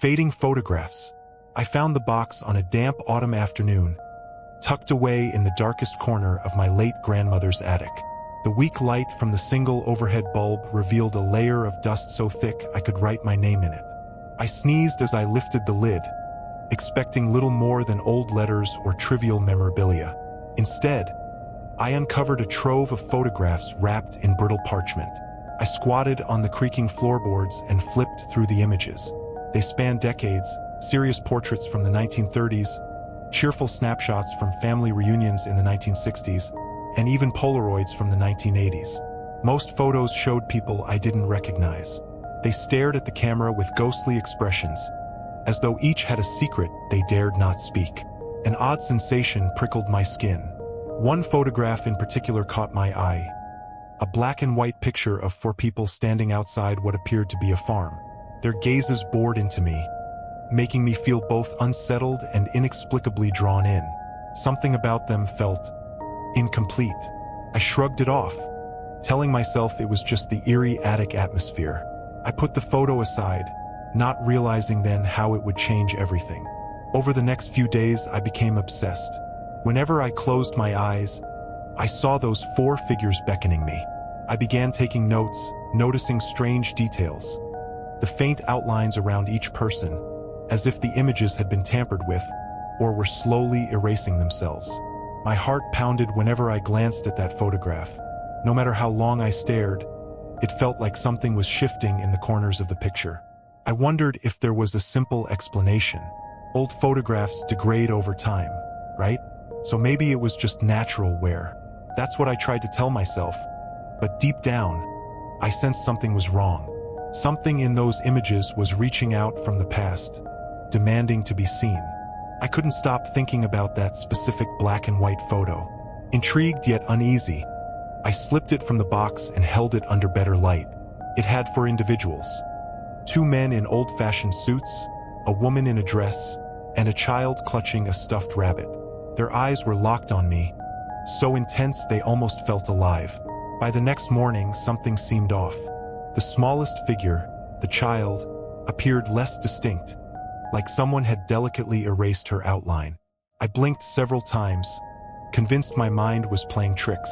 fading photographs. I found the box on a damp autumn afternoon, tucked away in the darkest corner of my late grandmother's attic. The weak light from the single overhead bulb revealed a layer of dust so thick I could write my name in it. I sneezed as I lifted the lid, expecting little more than old letters or trivial memorabilia. Instead, I uncovered a trove of photographs wrapped in brittle parchment. I squatted on the creaking floorboards and flipped through the images. They spanned decades, serious portraits from the 1930s, cheerful snapshots from family reunions in the 1960s, and even Polaroids from the 1980s. Most photos showed people I didn't recognize. They stared at the camera with ghostly expressions, as though each had a secret they dared not speak. An odd sensation prickled my skin. One photograph in particular caught my eye. A black and white picture of four people standing outside what appeared to be a farm. Their gazes bored into me, making me feel both unsettled and inexplicably drawn in. Something about them felt incomplete. I shrugged it off, telling myself it was just the eerie attic atmosphere. I put the photo aside, not realizing then how it would change everything. Over the next few days, I became obsessed. Whenever I closed my eyes, I saw those four figures beckoning me. I began taking notes, noticing strange details. The faint outlines around each person, as if the images had been tampered with, or were slowly erasing themselves. My heart pounded whenever I glanced at that photograph. No matter how long I stared, it felt like something was shifting in the corners of the picture. I wondered if there was a simple explanation. Old photographs degrade over time, right? So maybe it was just natural wear. That's what I tried to tell myself. But deep down, I sensed something was wrong. Something in those images was reaching out from the past, demanding to be seen. I couldn't stop thinking about that specific black and white photo. Intrigued yet uneasy, I slipped it from the box and held it under better light. It had four individuals. Two men in old-fashioned suits, a woman in a dress, and a child clutching a stuffed rabbit. Their eyes were locked on me, so intense they almost felt alive. By the next morning, something seemed off. The smallest figure, the child, appeared less distinct, like someone had delicately erased her outline. I blinked several times, convinced my mind was playing tricks.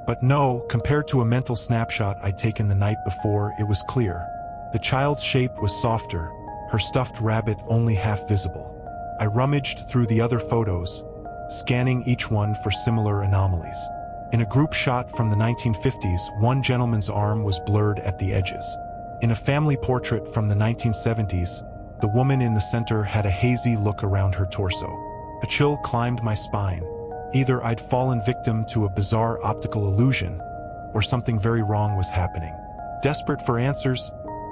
But no, compared to a mental snapshot I'd taken the night before, it was clear. The child's shape was softer, her stuffed rabbit only half visible. I rummaged through the other photos, scanning each one for similar anomalies. In a group shot from the 1950s, one gentleman's arm was blurred at the edges. In a family portrait from the 1970s, the woman in the center had a hazy look around her torso. A chill climbed my spine. Either I'd fallen victim to a bizarre optical illusion, or something very wrong was happening. Desperate for answers,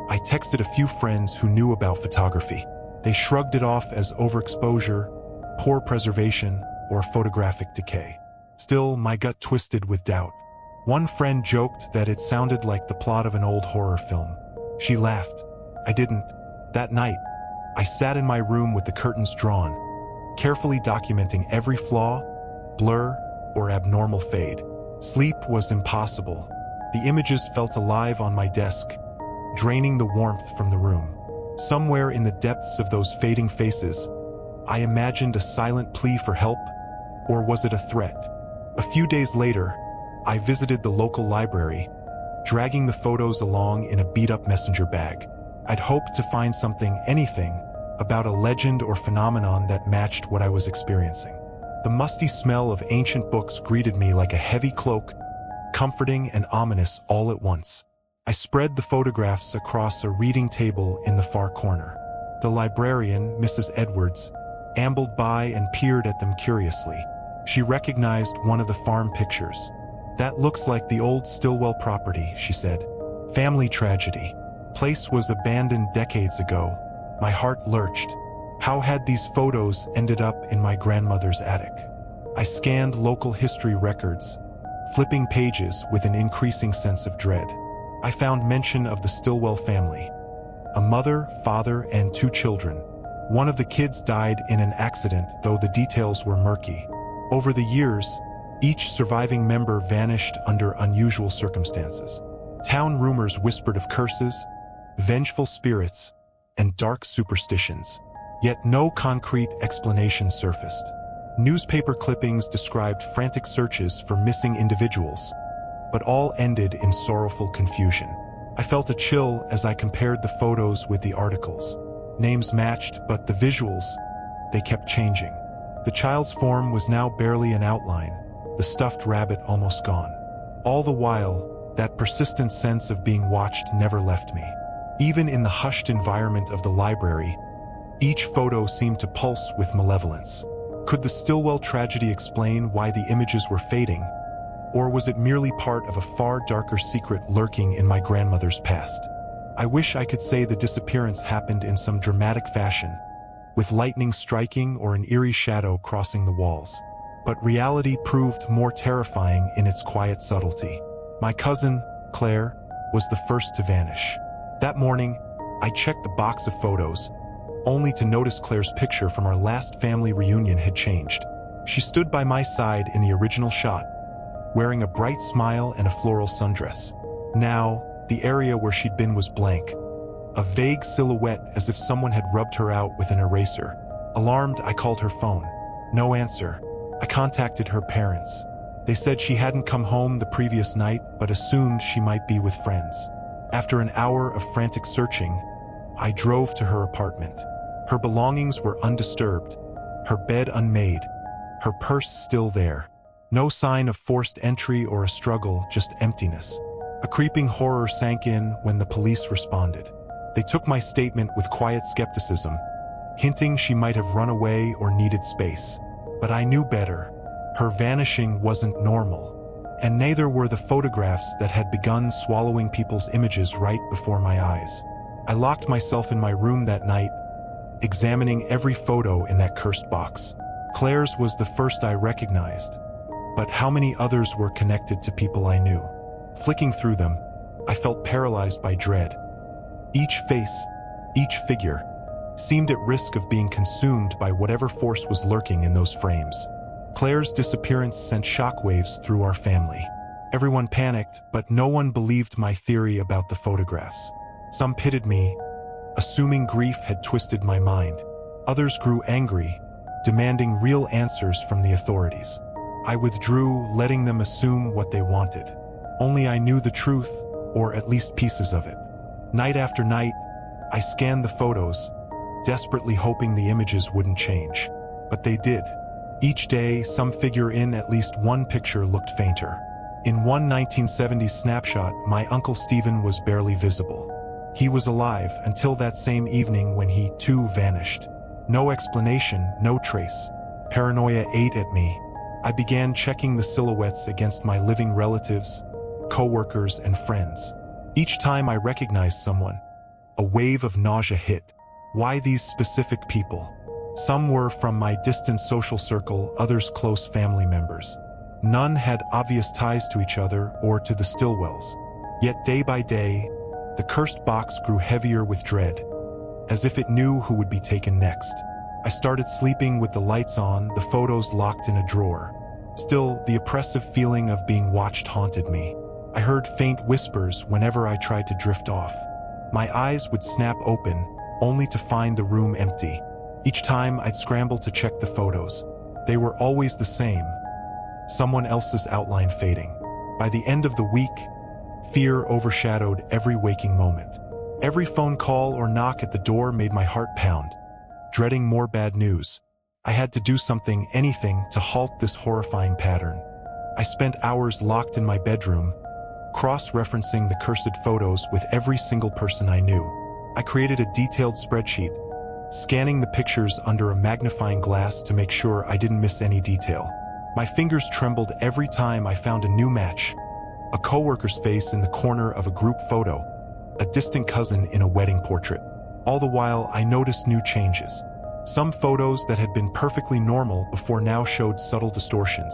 I texted a few friends who knew about photography. They shrugged it off as overexposure, poor preservation, or photographic decay. Still, my gut twisted with doubt. One friend joked that it sounded like the plot of an old horror film. She laughed. I didn't. That night, I sat in my room with the curtains drawn, carefully documenting every flaw, blur, or abnormal fade. Sleep was impossible. The images felt alive on my desk, draining the warmth from the room. Somewhere in the depths of those fading faces, I imagined a silent plea for help, or was it a threat? A few days later, I visited the local library, dragging the photos along in a beat-up messenger bag. I'd hoped to find anything, about a legend or phenomenon that matched what I was experiencing. The musty smell of ancient books greeted me like a heavy cloak, comforting and ominous all at once. I spread the photographs across a reading table in the far corner. The librarian, Mrs. Edwards, ambled by and peered at them curiously. She recognized one of the farm pictures. "That looks like the old Stillwell property," she said. "Family tragedy. Place was abandoned decades ago." My heart lurched. How had these photos ended up in my grandmother's attic? I scanned local history records, flipping pages with an increasing sense of dread. I found mention of the Stillwell family. A mother, father, and two children. One of the kids died in an accident, though the details were murky. Over the years, each surviving member vanished under unusual circumstances. Town rumors whispered of curses, vengeful spirits, and dark superstitions. Yet no concrete explanation surfaced. Newspaper clippings described frantic searches for missing individuals, but all ended in sorrowful confusion. I felt a chill as I compared the photos with the articles. Names matched, but the visuals, they kept changing. The child's form was now barely an outline, the stuffed rabbit almost gone. All the while, that persistent sense of being watched never left me. Even in the hushed environment of the library, each photo seemed to pulse with malevolence. Could the Stillwell tragedy explain why the images were fading? Or was it merely part of a far darker secret lurking in my grandmother's past? I wish I could say the disappearance happened in some dramatic fashion, with lightning striking or an eerie shadow crossing the walls. But reality proved more terrifying in its quiet subtlety. My cousin, Claire, was the first to vanish. That morning, I checked the box of photos, only to notice Claire's picture from our last family reunion had changed. She stood by my side in the original shot, wearing a bright smile and a floral sundress. Now, the area where she'd been was blank, a vague silhouette as if someone had rubbed her out with an eraser. Alarmed, I called her phone. No answer. I contacted her parents. They said she hadn't come home the previous night, but assumed she might be with friends. After an hour of frantic searching, I drove to her apartment. Her belongings were undisturbed, her bed unmade, her purse still there. No sign of forced entry or a struggle, just emptiness. A creeping horror sank in when the police responded. They took my statement with quiet skepticism, hinting she might have run away or needed space. But I knew better. Her vanishing wasn't normal, and neither were the photographs that had begun swallowing people's images right before my eyes. I locked myself in my room that night, examining every photo in that cursed box. Claire's was the first I recognized, but how many others were connected to people I knew? Flicking through them, I felt paralyzed by dread. Each face, each figure, seemed at risk of being consumed by whatever force was lurking in those frames. Claire's disappearance sent shockwaves through our family. Everyone panicked, but no one believed my theory about the photographs. Some pitied me, assuming grief had twisted my mind. Others grew angry, demanding real answers from the authorities. I withdrew, letting them assume what they wanted. Only I knew the truth, or at least pieces of it. Night after night, I scanned the photos, desperately hoping the images wouldn't change. But they did. Each day, some figure in at least one picture looked fainter. In one 1970s snapshot, my Uncle Stephen was barely visible. He was alive until that same evening when he, too, vanished. No explanation, no trace. Paranoia ate at me. I began checking the silhouettes against my living relatives, co-workers, and friends. Each time I recognized someone, a wave of nausea hit. Why these specific people? Some were from my distant social circle, others close family members. None had obvious ties to each other or to the Stillwells. Yet day by day, the cursed box grew heavier with dread, as if it knew who would be taken next. I started sleeping with the lights on, the photos locked in a drawer. Still, the oppressive feeling of being watched haunted me. I heard faint whispers whenever I tried to drift off. My eyes would snap open, only to find the room empty. Each time I'd scramble to check the photos. They were always the same, someone else's outline fading. By the end of the week, fear overshadowed every waking moment. Every phone call or knock at the door made my heart pound. Dreading more bad news, I had to do something, anything, to halt this horrifying pattern. I spent hours locked in my bedroom, cross-referencing the cursed photos with every single person I knew. I created a detailed spreadsheet, scanning the pictures under a magnifying glass to make sure I didn't miss any detail. My fingers trembled every time I found a new match. A coworker's face in the corner of a group photo, a distant cousin in a wedding portrait. All the while, I noticed new changes. Some photos that had been perfectly normal before now showed subtle distortions,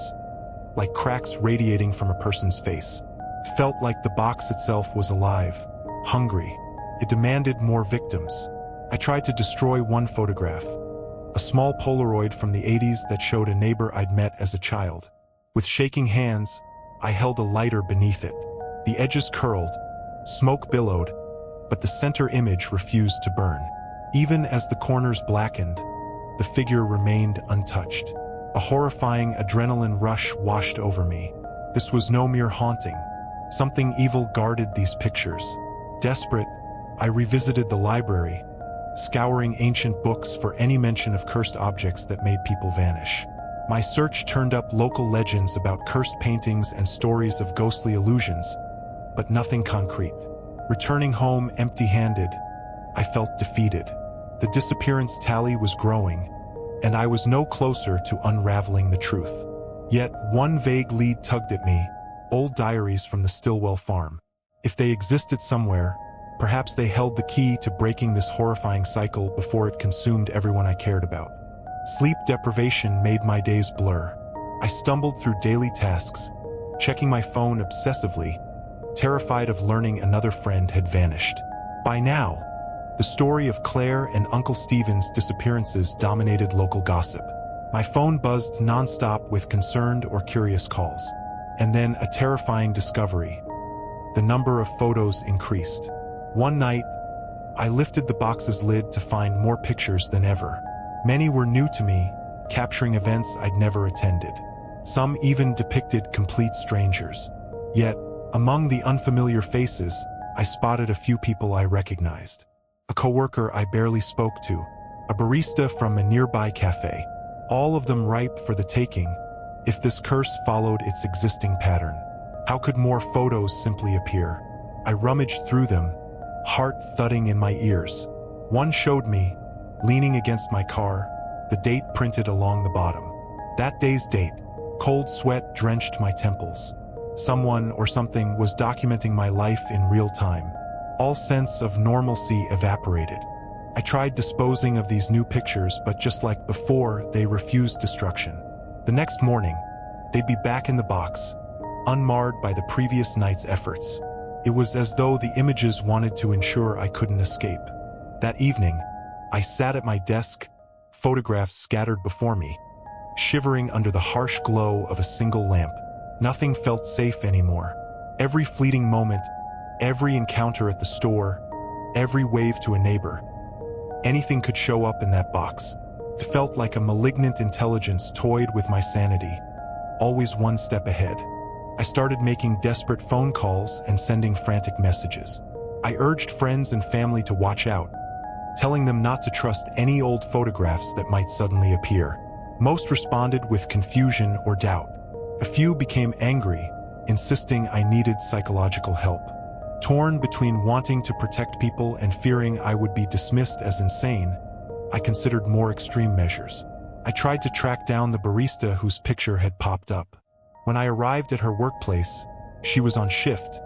like cracks radiating from a person's face. It felt like the box itself was alive, hungry. It demanded more victims. I tried to destroy one photograph, a small Polaroid from the 80s that showed a neighbor I'd met as a child. With shaking hands, I held a lighter beneath it. The edges curled, smoke billowed, but the center image refused to burn. Even as the corners blackened, the figure remained untouched. A horrifying adrenaline rush washed over me. This was no mere haunting. Something evil guarded these pictures. Desperate, I revisited the library, scouring ancient books for any mention of cursed objects that made people vanish. My search turned up local legends about cursed paintings and stories of ghostly illusions, but nothing concrete. Returning home empty-handed, I felt defeated. The disappearance tally was growing, and I was no closer to unraveling the truth. Yet one vague lead tugged at me: old diaries from the Stillwell farm. If they existed somewhere, perhaps they held the key to breaking this horrifying cycle before it consumed everyone I cared about. Sleep deprivation made my days blur. I stumbled through daily tasks, checking my phone obsessively, terrified of learning another friend had vanished. By now, the story of Claire and Uncle Stephen's disappearances dominated local gossip. My phone buzzed nonstop with concerned or curious calls. And then a terrifying discovery. The number of photos increased. One night, I lifted the box's lid to find more pictures than ever. Many were new to me, capturing events I'd never attended. Some even depicted complete strangers. Yet, among the unfamiliar faces, I spotted a few people I recognized. A coworker I barely spoke to, a barista from a nearby cafe, all of them ripe for the taking if this curse followed its existing pattern. How could more photos simply appear? I rummaged through them, heart thudding in my ears. One showed me, leaning against my car, the date printed along the bottom. That day's date. Cold sweat drenched my temples. Someone or something was documenting my life in real time. All sense of normalcy evaporated. I tried disposing of these new pictures, but just like before, they refused destruction. The next morning, they'd be back in the box, unmarred by the previous night's efforts. It was as though the images wanted to ensure I couldn't escape. That evening, I sat at my desk, photographs scattered before me, shivering under the harsh glow of a single lamp. Nothing felt safe anymore. Every fleeting moment, every encounter at the store, every wave to a neighbor, anything could show up in that box. It felt like a malignant intelligence toyed with my sanity, always one step ahead. I started making desperate phone calls and sending frantic messages. I urged friends and family to watch out, telling them not to trust any old photographs that might suddenly appear. Most responded with confusion or doubt. A few became angry, insisting I needed psychological help. Torn between wanting to protect people and fearing I would be dismissed as insane, I considered more extreme measures. I tried to track down the barista whose picture had popped up. When I arrived at her workplace, she was on shift,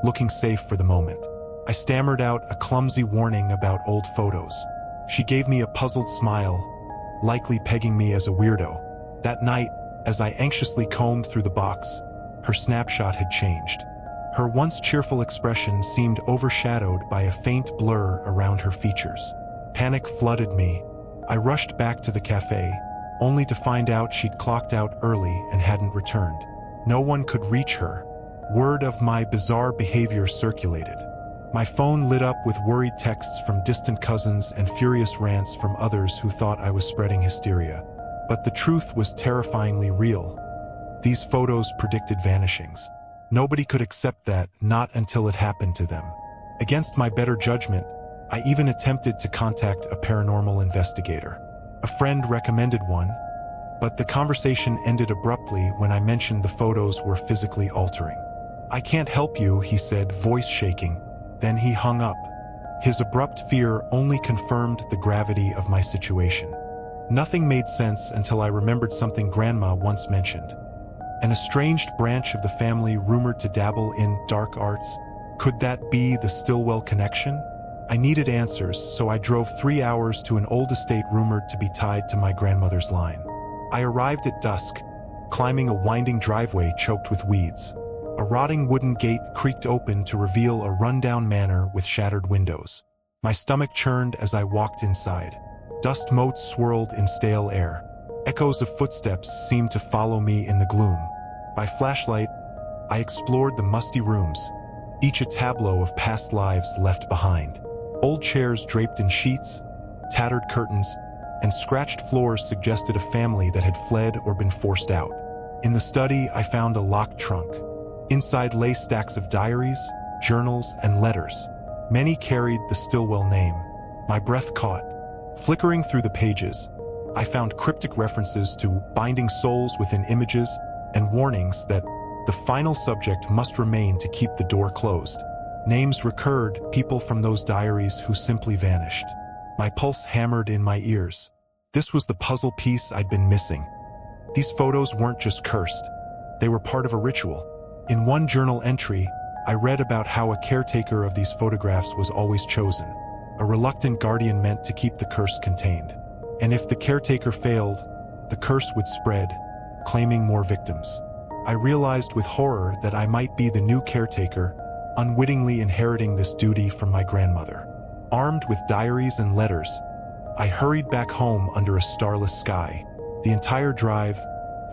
looking safe for the moment. I stammered out a clumsy warning about old photos. She gave me a puzzled smile, likely pegging me as a weirdo. That night, as I anxiously combed through the box, her snapshot had changed. Her once cheerful expression seemed overshadowed by a faint blur around her features. Panic flooded me. I rushed back to the cafe, only to find out she'd clocked out early and hadn't returned. No one could reach her. Word of my bizarre behavior circulated. My phone lit up with worried texts from distant cousins and furious rants from others who thought I was spreading hysteria. But the truth was terrifyingly real. These photos predicted vanishings. Nobody could accept that, not until it happened to them. Against my better judgment, I even attempted to contact a paranormal investigator. A friend recommended one, but the conversation ended abruptly when I mentioned the photos were physically altering. "I can't help you," he said, voice shaking. Then he hung up. His abrupt fear only confirmed the gravity of my situation. Nothing made sense until I remembered something Grandma once mentioned. An estranged branch of the family rumored to dabble in dark arts. Could that be the Stillwell connection? I needed answers, so I drove 3 hours to an old estate rumored to be tied to my grandmother's line. I arrived at dusk, climbing a winding driveway choked with weeds. A rotting wooden gate creaked open to reveal a rundown manor with shattered windows. My stomach churned as I walked inside. Dust motes swirled in stale air. Echoes of footsteps seemed to follow me in the gloom. By flashlight, I explored the musty rooms, each a tableau of past lives left behind. Old chairs draped in sheets, Tattered curtains and scratched floors suggested a family that had fled or been forced out. In the study, I found a locked trunk. Inside lay stacks of diaries, journals, and letters. Many carried the Stillwell name. My breath caught. Flickering through the pages, I found cryptic references to binding souls within images and warnings that the final subject must remain to keep the door closed. Names recurred, people from those diaries who simply vanished. My pulse hammered in my ears. This was the puzzle piece I'd been missing. These photos weren't just cursed. They were part of a ritual. In one journal entry, I read about how a caretaker of these photographs was always chosen, a reluctant guardian meant to keep the curse contained. And if the caretaker failed, the curse would spread, claiming more victims. I realized with horror that I might be the new caretaker, unwittingly inheriting this duty from my grandmother. Armed with diaries and letters, I hurried back home under a starless sky. The entire drive,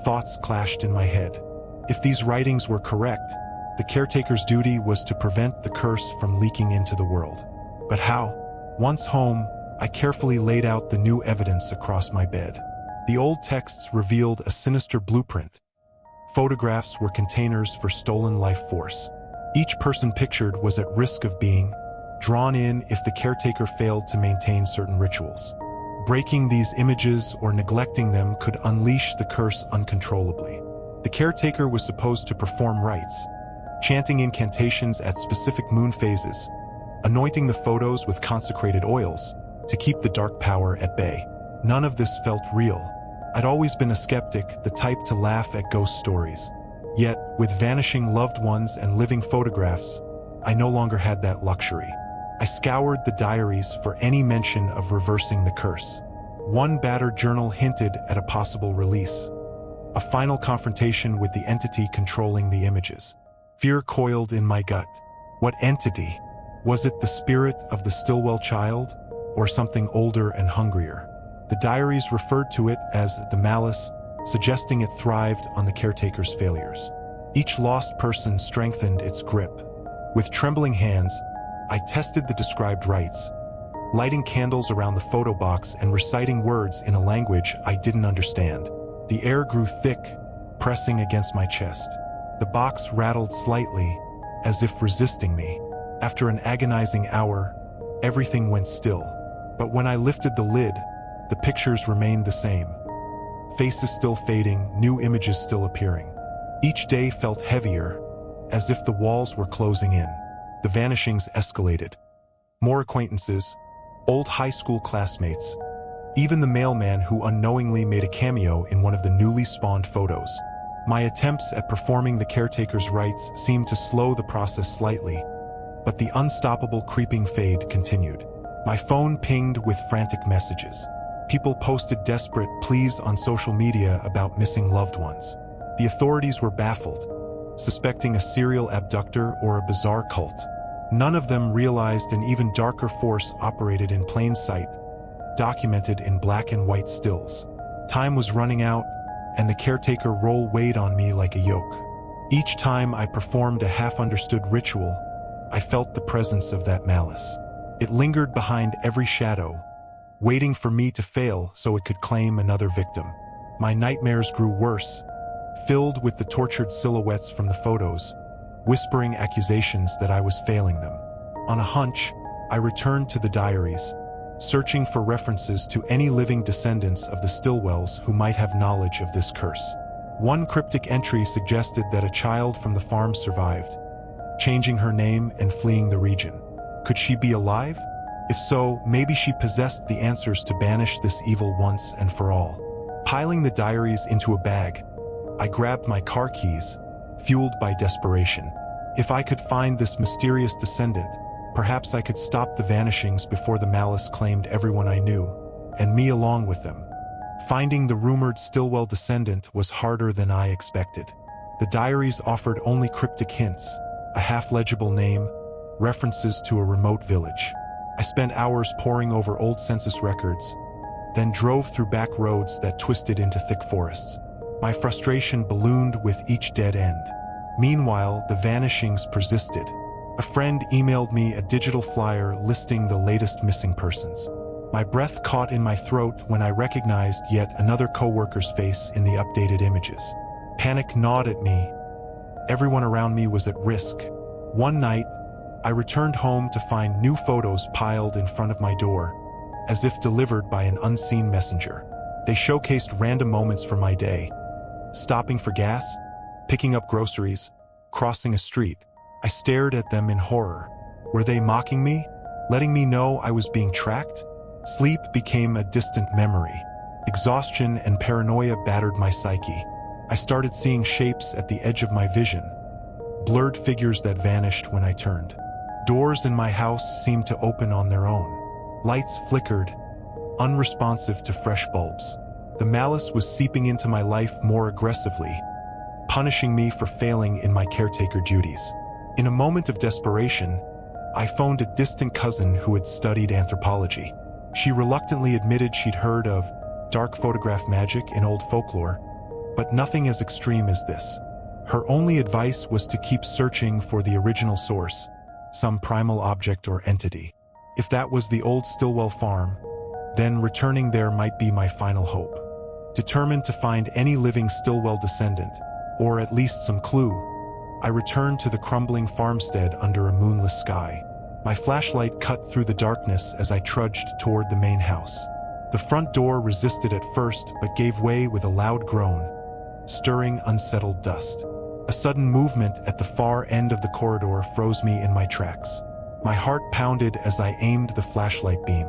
thoughts clashed in my head. If these writings were correct, the caretaker's duty was to prevent the curse from leaking into the world. But how? Once home, I carefully laid out the new evidence across my bed. The old texts revealed a sinister blueprint. Photographs were containers for stolen life force. Each person pictured was at risk of being drawn in if the caretaker failed to maintain certain rituals. Breaking these images or neglecting them could unleash the curse uncontrollably. The caretaker was supposed to perform rites, chanting incantations at specific moon phases, anointing the photos with consecrated oils to keep the dark power at bay. None of this felt real. I'd always been a skeptic, the type to laugh at ghost stories. Yet, with vanishing loved ones and living photographs, I no longer had that luxury. I scoured the diaries for any mention of reversing the curse. One battered journal hinted at a possible release, a final confrontation with the entity controlling the images. Fear coiled in my gut. What entity? Was it the spirit of the Stillwell child, or something older and hungrier? The diaries referred to it as the Malice, suggesting it thrived on the caretaker's failures. Each lost person strengthened its grip. With trembling hands, I tested the described rites, lighting candles around the photo box and reciting words in a language I didn't understand. The air grew thick, pressing against my chest. The box rattled slightly, as if resisting me. After an agonizing hour, everything went still. But when I lifted the lid, the pictures remained the same. Faces still fading, new images still appearing. Each day felt heavier, as if the walls were closing in. The vanishings escalated. More acquaintances, old high school classmates, even the mailman who unknowingly made a cameo in one of the newly spawned photos. My attempts at performing the caretaker's rites seemed to slow the process slightly, but the unstoppable creeping fade continued. My phone pinged with frantic messages. People posted desperate pleas on social media about missing loved ones. The authorities were baffled, suspecting a serial abductor or a bizarre cult. None of them realized an even darker force operated in plain sight, documented in black and white stills. Time was running out, and the caretaker role weighed on me like a yoke. Each time I performed a half-understood ritual, I felt the presence of that malice. It lingered behind every shadow, waiting for me to fail so it could claim another victim. My nightmares grew worse, filled with the tortured silhouettes from the photos, whispering accusations that I was failing them. On a hunch, I returned to the diaries, searching for references to any living descendants of the Stillwells who might have knowledge of this curse. One cryptic entry suggested that a child from the farm survived, changing her name and fleeing the region. Could she be alive? If so, maybe she possessed the answers to banish this evil once and for all. Piling the diaries into a bag, I grabbed my car keys, fueled by desperation. If I could find this mysterious descendant, perhaps I could stop the vanishings before the malice claimed everyone I knew, and me along with them. Finding the rumored Stillwell descendant was harder than I expected. The diaries offered only cryptic hints, a half-legible name, references to a remote village. I spent hours poring over old census records, then drove through back roads that twisted into thick forests. My frustration ballooned with each dead end. Meanwhile, the vanishings persisted. A friend emailed me a digital flyer listing the latest missing persons. My breath caught in my throat when I recognized yet another coworker's face in the updated images. Panic gnawed at me. Everyone around me was at risk. One night, I returned home to find new photos piled in front of my door, as if delivered by an unseen messenger. They showcased random moments from my day. Stopping for gas, picking up groceries, crossing a street. I stared at them in horror. Were they mocking me? Letting me know I was being tracked? Sleep became a distant memory. Exhaustion and paranoia battered my psyche. I started seeing shapes at the edge of my vision, blurred figures that vanished when I turned. Doors in my house seemed to open on their own. Lights flickered, unresponsive to fresh bulbs. The malice was seeping into my life more aggressively, punishing me for failing in my caretaker duties. In a moment of desperation, I phoned a distant cousin who had studied anthropology. She reluctantly admitted she'd heard of dark photograph magic in old folklore, but nothing as extreme as this. Her only advice was to keep searching for the original source, some primal object or entity. If that was the old Stillwell farm, then returning there might be my final hope. Determined to find any living Stillwell descendant, or at least some clue, I returned to the crumbling farmstead under a moonless sky. My flashlight cut through the darkness as I trudged toward the main house. The front door resisted at first, but gave way with a loud groan, stirring unsettled dust. A sudden movement at the far end of the corridor froze me in my tracks. My heart pounded as I aimed the flashlight beam.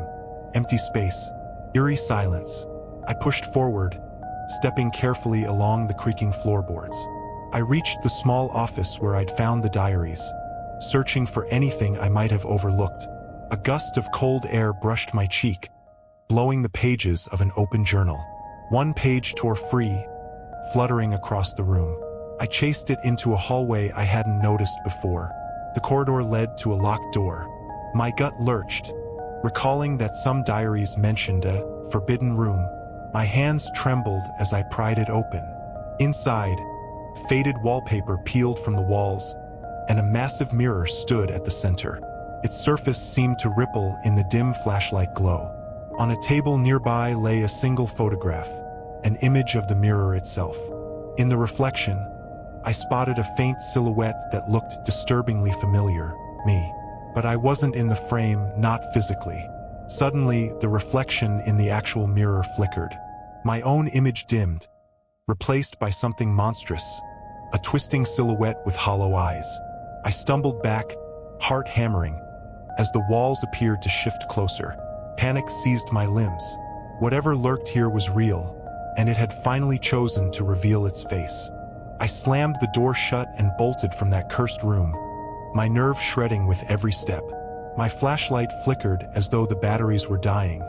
Empty space, eerie silence. I pushed forward, stepping carefully along the creaking floorboards. I reached the small office where I'd found the diaries, searching for anything I might have overlooked. A gust of cold air brushed my cheek, blowing the pages of an open journal. One page tore free, fluttering across the room. I chased it into a hallway I hadn't noticed before. The corridor led to a locked door. My gut lurched, recalling that some diaries mentioned a forbidden room. My hands trembled as I pried it open. Inside, faded wallpaper peeled from the walls, and a massive mirror stood at the center. Its surface seemed to ripple in the dim flashlight glow. On a table nearby lay a single photograph, an image of the mirror itself. In the reflection, I spotted a faint silhouette that looked disturbingly familiar, me. But I wasn't in the frame, not physically. Suddenly, the reflection in the actual mirror flickered. My own image dimmed, replaced by something monstrous, a twisting silhouette with hollow eyes. I stumbled back, heart hammering, as the walls appeared to shift closer. Panic seized my limbs. Whatever lurked here was real, and it had finally chosen to reveal its face. I slammed the door shut and bolted from that cursed room, my nerves shredding with every step. My flashlight flickered as though the batteries were dying,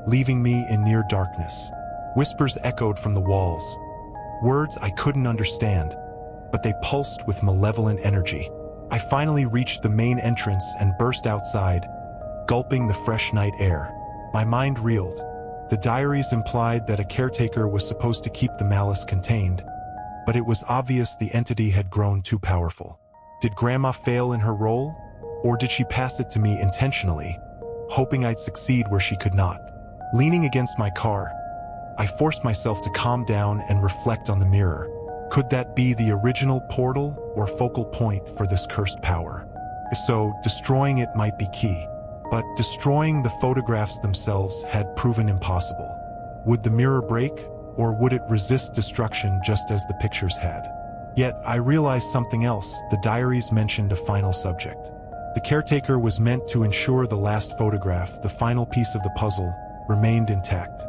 leaving me in near darkness. Whispers echoed from the walls, words I couldn't understand, but they pulsed with malevolent energy. I finally reached the main entrance and burst outside, gulping the fresh night air. My mind reeled. The diaries implied that a caretaker was supposed to keep the malice contained, but it was obvious the entity had grown too powerful. Did Grandma fail in her role? Or did she pass it to me intentionally, hoping I'd succeed where she could not? Leaning against my car, I forced myself to calm down and reflect on the mirror. Could that be the original portal or focal point for this cursed power? If so, destroying it might be key. But destroying the photographs themselves had proven impossible. Would the mirror break, or would it resist destruction just as the pictures had? Yet I realized something else. The diaries mentioned a final subject. The caretaker was meant to ensure the last photograph, the final piece of the puzzle, remained intact.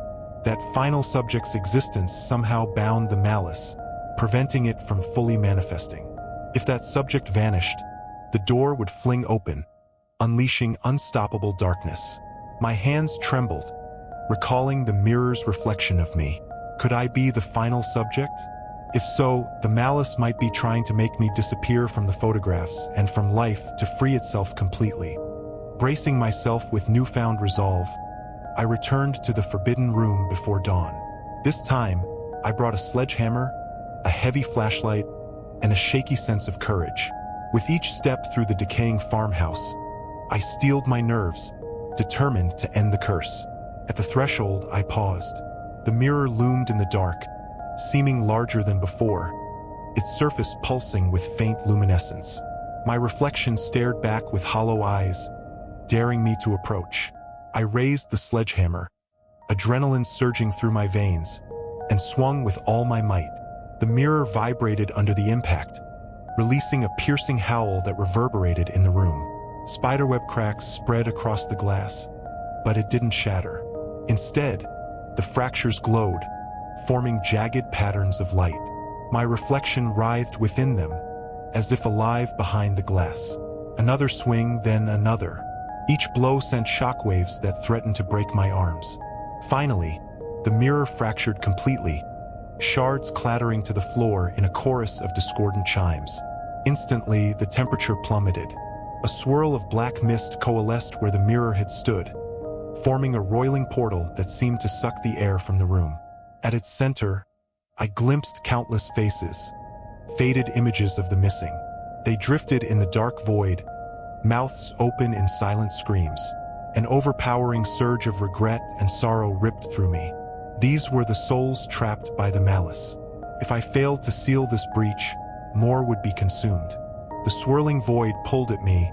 That final subject's existence somehow bound the malice, preventing it from fully manifesting. If that subject vanished, the door would fling open, unleashing unstoppable darkness. My hands trembled, recalling the mirror's reflection of me. Could I be the final subject? If so, the malice might be trying to make me disappear from the photographs and from life to free itself completely. Bracing myself with newfound resolve, I returned to the forbidden room before dawn. This time, I brought a sledgehammer, a heavy flashlight, and a shaky sense of courage. With each step through the decaying farmhouse, I steeled my nerves, determined to end the curse. At the threshold, I paused. The mirror loomed in the dark, seeming larger than before, its surface pulsing with faint luminescence. My reflection stared back with hollow eyes, daring me to approach. I raised the sledgehammer, adrenaline surging through my veins, and swung with all my might. The mirror vibrated under the impact, releasing a piercing howl that reverberated in the room. Spiderweb cracks spread across the glass, but it didn't shatter. Instead, the fractures glowed, forming jagged patterns of light. My reflection writhed within them, as if alive behind the glass. Another swing, then another. Each blow sent shockwaves that threatened to break my arms. Finally, the mirror fractured completely, shards clattering to the floor in a chorus of discordant chimes. Instantly, the temperature plummeted. A swirl of black mist coalesced where the mirror had stood, forming a roiling portal that seemed to suck the air from the room. At its center, I glimpsed countless faces, faded images of the missing. They drifted in the dark void, mouths open in silent screams. An overpowering surge of regret and sorrow ripped through me. These were the souls trapped by the Malice. If I failed to seal this breach, more would be consumed. The swirling void pulled at me,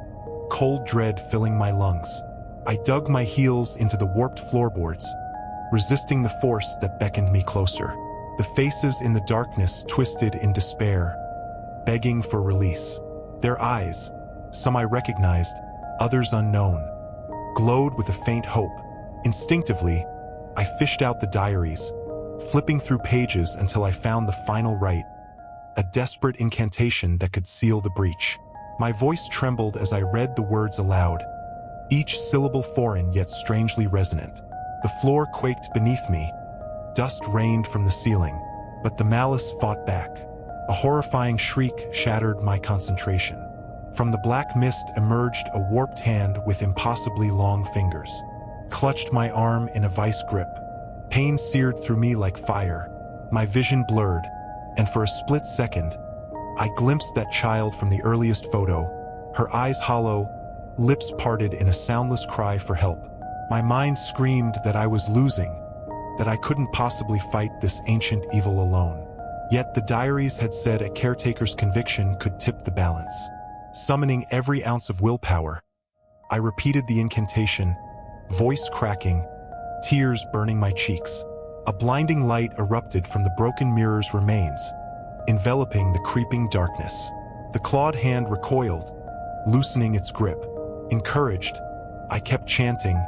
cold dread filling my lungs. I dug my heels into the warped floorboards, resisting the force that beckoned me closer. The faces in the darkness twisted in despair, begging for release. Their eyes, some I recognized, others unknown, glowed with a faint hope. Instinctively, I fished out the diaries, flipping through pages until I found the final rite, a desperate incantation that could seal the breach. My voice trembled as I read the words aloud, each syllable foreign yet strangely resonant. The floor quaked beneath me, dust rained from the ceiling, but the Malice fought back. A horrifying shriek shattered my concentration. From the black mist emerged a warped hand with impossibly long fingers. Clutched my arm in a vice grip. Pain seared through me like fire. My vision blurred, and for a split second, I glimpsed that child from the earliest photo, her eyes hollow, lips parted in a soundless cry for help. My mind screamed that I was losing, that I couldn't possibly fight this ancient evil alone. Yet the diaries had said a caretaker's conviction could tip the balance. Summoning every ounce of willpower, I repeated the incantation, voice cracking, tears burning my cheeks. A blinding light erupted from the broken mirror's remains, enveloping the creeping darkness. The clawed hand recoiled, loosening its grip. Encouraged, I kept chanting,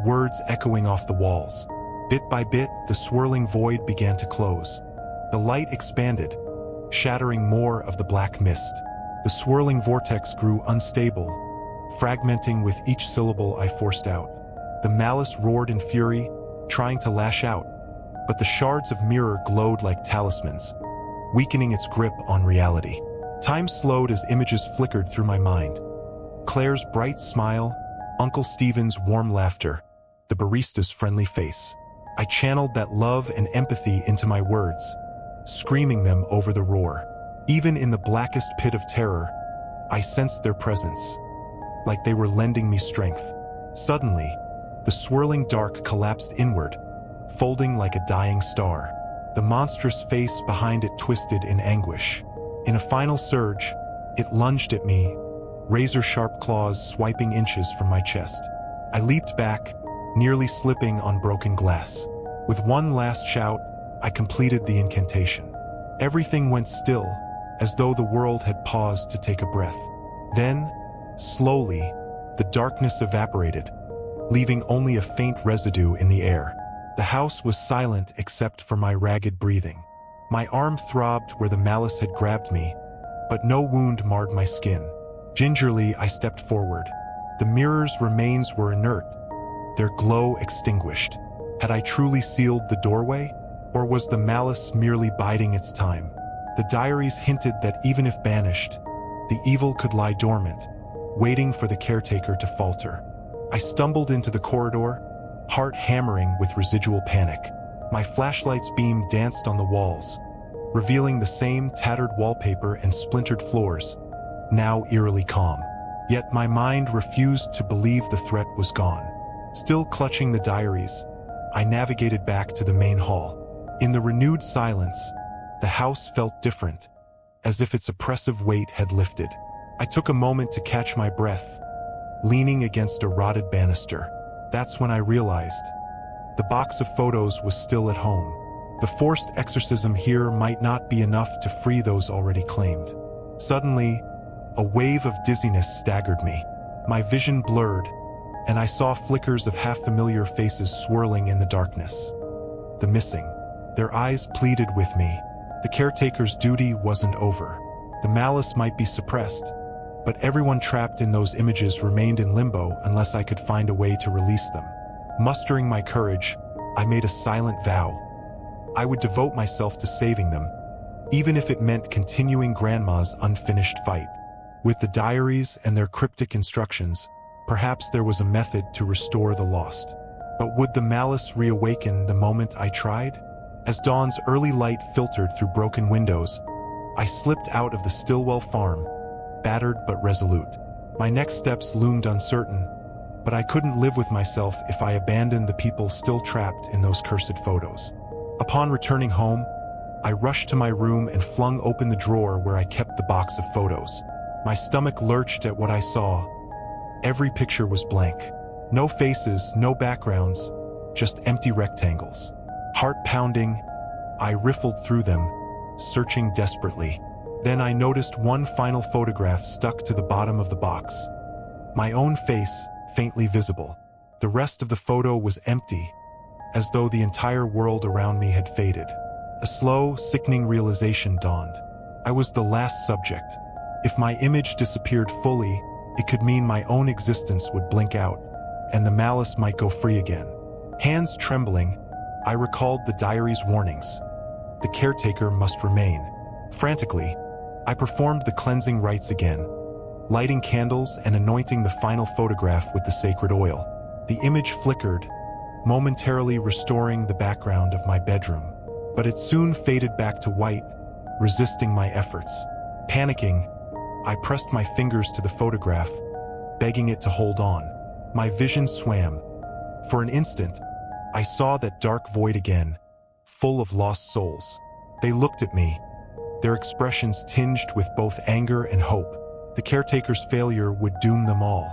words echoing off the walls. Bit by bit, the swirling void began to close. The light expanded, shattering more of the black mist. The swirling vortex grew unstable, fragmenting with each syllable I forced out. The Malice roared in fury, trying to lash out, but the shards of mirror glowed like talismans, weakening its grip on reality. Time slowed as images flickered through my mind. Claire's bright smile, Uncle Stephen's warm laughter, the barista's friendly face. I channeled that love and empathy into my words, screaming them over the roar. Even in the blackest pit of terror, I sensed their presence, like they were lending me strength. Suddenly, the swirling dark collapsed inward, folding like a dying star. The monstrous face behind it twisted in anguish. In a final surge, it lunged at me, razor-sharp claws swiping inches from my chest. I leaped back, nearly slipping on broken glass. With one last shout, I completed the incantation. Everything went still, as though the world had paused to take a breath. Then, slowly, the darkness evaporated, leaving only a faint residue in the air. The house was silent except for my ragged breathing. My arm throbbed where the Malice had grabbed me, but no wound marred my skin. Gingerly, I stepped forward. The mirror's remains were inert, their glow extinguished. Had I truly sealed the doorway, or was the Malice merely biding its time? The diaries hinted that even if banished, the evil could lie dormant, waiting for the caretaker to falter. I stumbled into the corridor, heart hammering with residual panic. My flashlight's beam danced on the walls, revealing the same tattered wallpaper and splintered floors, now eerily calm. Yet my mind refused to believe the threat was gone. Still clutching the diaries, I navigated back to the main hall. In the renewed silence, the house felt different, as if its oppressive weight had lifted. I took a moment to catch my breath, leaning against a rotted banister. That's when I realized the box of photos was still at home. The forced exorcism here might not be enough to free those already claimed. Suddenly, a wave of dizziness staggered me. My vision blurred, and I saw flickers of half-familiar faces swirling in the darkness. The missing. Their eyes pleaded with me. The caretaker's duty wasn't over. The malice might be suppressed, but everyone trapped in those images remained in limbo unless I could find a way to release them. Mustering my courage, I made a silent vow. I would devote myself to saving them, even if it meant continuing Grandma's unfinished fight. With the diaries and their cryptic instructions, perhaps there was a method to restore the lost. But would the malice reawaken the moment I tried? As dawn's early light filtered through broken windows, I slipped out of the Stillwell farm, battered but resolute. My next steps loomed uncertain, but I couldn't live with myself if I abandoned the people still trapped in those cursed photos. Upon returning home, I rushed to my room and flung open the drawer where I kept the box of photos. My stomach lurched at what I saw. Every picture was blank. No faces, no backgrounds, just empty rectangles. Heart pounding, I riffled through them, searching desperately. Then I noticed one final photograph stuck to the bottom of the box. My own face, faintly visible. The rest of the photo was empty, as though the entire world around me had faded. A slow, sickening realization dawned. I was the last subject. If my image disappeared fully, it could mean my own existence would blink out, and the malice might go free again. Hands trembling, I recalled the diary's warnings. The caretaker must remain. Frantically, I performed the cleansing rites again, lighting candles and anointing the final photograph with the sacred oil. The image flickered, momentarily restoring the background of my bedroom, but it soon faded back to white, resisting my efforts. Panicking, I pressed my fingers to the photograph, begging it to hold on. My vision swam. For an instant, I saw that dark void again, full of lost souls. They looked at me, their expressions tinged with both anger and hope. The caretaker's failure would doom them all.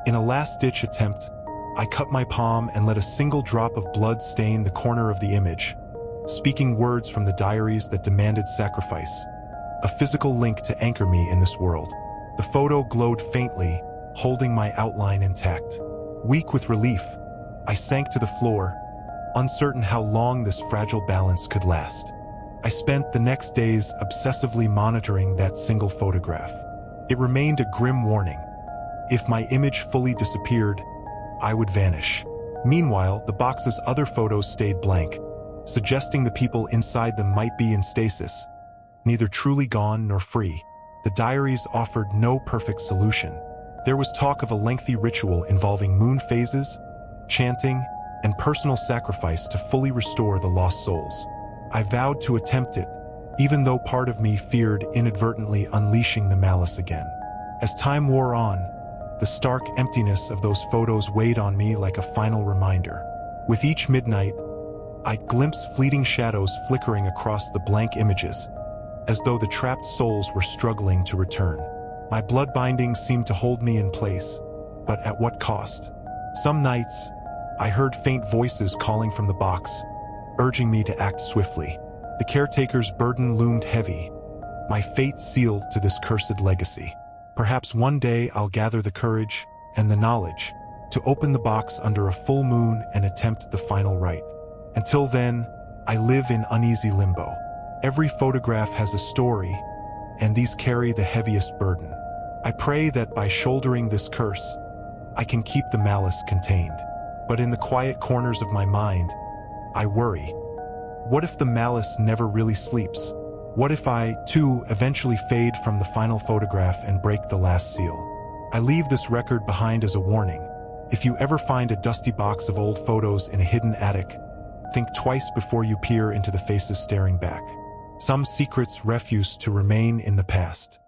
In a last-ditch attempt, I cut my palm and let a single drop of blood stain the corner of the image, speaking words from the diaries that demanded sacrifice. A physical link to anchor me in this world. The photo glowed faintly, holding my outline intact. Weak with relief, I sank to the floor, uncertain how long this fragile balance could last. I spent the next days obsessively monitoring that single photograph. It remained a grim warning. If my image fully disappeared, I would vanish. Meanwhile, the box's other photos stayed blank, suggesting the people inside them might be in stasis, neither truly gone nor free. The diaries offered no perfect solution. There was talk of a lengthy ritual involving moon phases, chanting, and personal sacrifice to fully restore the lost souls. I vowed to attempt it, even though part of me feared inadvertently unleashing the malice again. As time wore on, the stark emptiness of those photos weighed on me like a final reminder. With each midnight, I glimpsed fleeting shadows flickering across the blank images, as though the trapped souls were struggling to return. My blood bindings seemed to hold me in place, but at what cost? Some nights, I heard faint voices calling from the box, urging me to act swiftly. The caretaker's burden loomed heavy, my fate sealed to this cursed legacy. Perhaps one day I'll gather the courage and the knowledge to open the box under a full moon and attempt the final rite. Until then, I live in uneasy limbo. Every photograph has a story, and these carry the heaviest burden. I pray that by shouldering this curse, I can keep the malice contained. But in the quiet corners of my mind, I worry. What if the malice never really sleeps? What if I, too, eventually fade from the final photograph and break the last seal? I leave this record behind as a warning. If you ever find a dusty box of old photos in a hidden attic, think twice before you peer into the faces staring back. Some secrets refuse to remain in the past.